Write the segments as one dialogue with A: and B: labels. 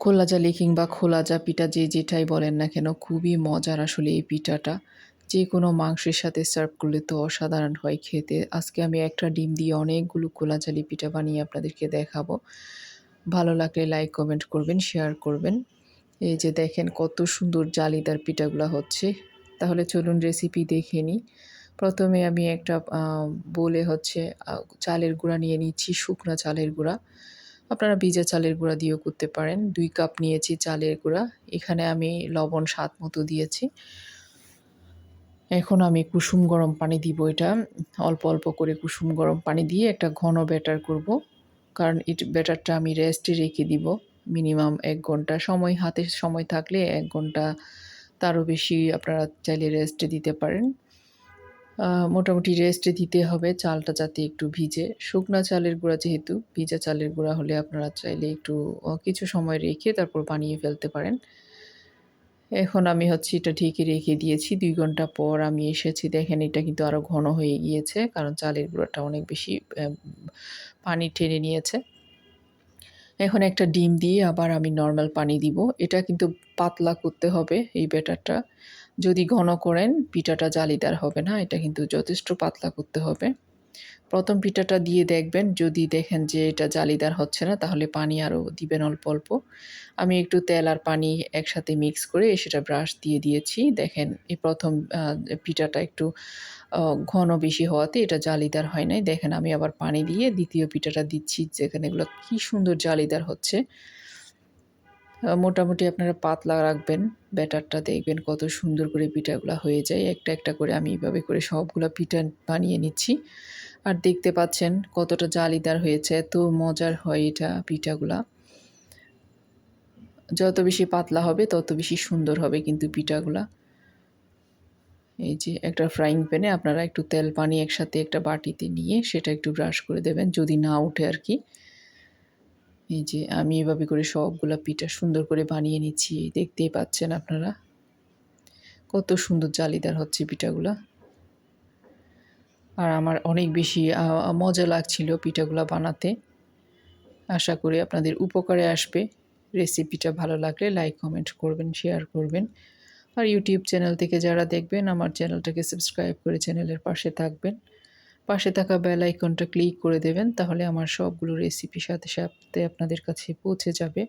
A: খোলা জালি কিংবা খোলা জা পিঠা যে যেটাই বলেন না কেন খুবই মজার আসলে এই পিঠাটা। যেকোনো মাংসের সাথে সার্ভ করলে তো অসাধারণ হয় খেতে। আজকে আমি একটা ডিম দিয়ে অনেকগুলো খোলা জালি পিঠা বানিয়ে আপনাদেরকে দেখাবো। ভালো লাগলে লাইক, কমেন্ট করবেন, শেয়ার করবেন। এই যে দেখেন কত সুন্দর জালিদার পিঠাগুলা হচ্ছে। তাহলে চলুন রেসিপি দেখে নিই। প্রথমে আমি একটা বোলে হচ্ছে চালের গুঁড়া নিয়ে নিচ্ছি, শুকনা চালের গুঁড়া। আপনারা ভিজা চালের গুঁড়া দিয়েও করতে পারেন। ২ কাপ নিয়েছি চালের গুঁড়া। এখানে আমি লবণ স্বাদ মতো দিয়েছি। এখন আমি কুসুম গরম পানি দিব এটা। অল্প, অল্প করে কুসুম গরম পানি দিয়ে একটা ঘন ব্যাটার করব। কারণ ব্যাটারটা আমি রেস্টে রেখে দিব মিনিমাম ১ ঘন্টা। হাতে সময় থাকলে ১ ঘন্টা তারও বেশি আপনারা চাইলে রেস্টে দিতে পারেন। মোটামুটি রেস্টে দিতে হবে চালটা যাতে একটু ভিজে। শুকনা চালের গুঁড়া যেহেতু, ভিজা চালের গুঁড়া হলে আপনারা চাইলে একটু কিছু সময় রেখে তারপর বানিয়ে ফেলতে পারেন। এখন আমি হচ্ছে এটা ঢেকে রেখে দিয়েছি। ২ ঘন্টা পর আমি এসেছি। দেখেন এটা কিন্তু আরও ঘন হয়ে গিয়েছে। কারণ চালের গুঁড়াটা অনেক বেশি পানি টেনে নিয়েছে। এখন একটা ডিম দিয়ে আবার আমি নরমাল পানি দিব। এটা কিন্তু পাতলা করতে হবে এই ব্যাটারটা। যদি ঘন করেন পিঠাটা জালিদার হবে না। এটা কিন্তু যথেষ্ট পাতলা করতে হবে। ১ম পিঠাটা দিয়ে দেখবেন, যদি দেখেন যে এটা জালিদার হচ্ছে না তাহলে পানি আরও দিবেন অল্প, অল্প। আমি একটু তেল আর পানি একসাথে মিক্স করে সেটা ব্রাশ দিয়ে দিয়েছি। দেখেন এই ১ম পিঠাটা একটু ঘন বেশি হওয়াতে এটা জালিদার হয় নাই। দেখেন আমি আবার পানি দিয়ে ২য় পিঠাটা দিচ্ছি, যেখানে এগুলো কি সুন্দর জালিদার হচ্ছে। মোটামুটি আপনারা পাতলা রাখবেন ব্যাটারটা, দেখবেন কত সুন্দর করে পিঠাগুলা হয়ে যায়। একটা, একটা করে আমি এভাবে করে সবগুলা পিঠা বানিয়ে নিচ্ছি। আর দেখতে পাচ্ছেন কতটা জালিদার হয়েছে। এত মজার হয় এটা পিঠাগুলা। যত বেশি পাতলা হবে তত বেশি সুন্দর হবে কিন্তু পিঠাগুলা। এই যে একটা ফ্রাইং প্যানে আপনারা একটু তেল পানি একসাথে একটা বাটিতে নিয়ে সেটা একটু ব্রাশ করে দেবেন, যদি না ওঠে আরকি। এই যে আমি এভাবে করে সবগুলা পিঠা সুন্দর করে বানিয়ে নিচ্ছি। দেখতেই পাচ্ছেন আপনারা কত সুন্দর জালিদার হচ্ছে পিঠাগুলা। আর আমার অনেক বেশি মজা লাগছিল পিঠাগুলা বানাতে। আশা করি আপনাদের উপকারে আসবে। রেসিপিটা ভালো লাগলে লাইক, কমেন্ট করবেন, শেয়ার করবেন। আর ইউটিউব চ্যানেল থেকে যারা দেখবেন আমার চ্যানেলটাকে সাবস্ক্রাইব করে চ্যানেলের পাশে থাকবেন। পাশে থাকা বেল আইকনটা ক্লিক করে দেবেন, তাহলে আমার সবগুলো রেসিপি সাথে, সাথে আপনাদের কাছে পৌঁছে যাবে।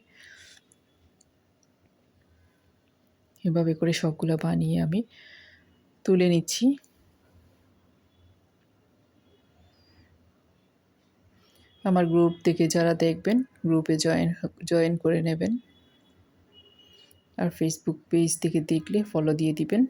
A: এভাবে করে সবগুলো বানিয়ে আমি তুলে নিচ্ছি। আমার গ্রুপ থেকে যারা দেখবেন গ্রুপে জয়েন করে নেবেন। আর ফেসবুক পেজ থেকে দেখলে ফলো দিয়ে দিবেন।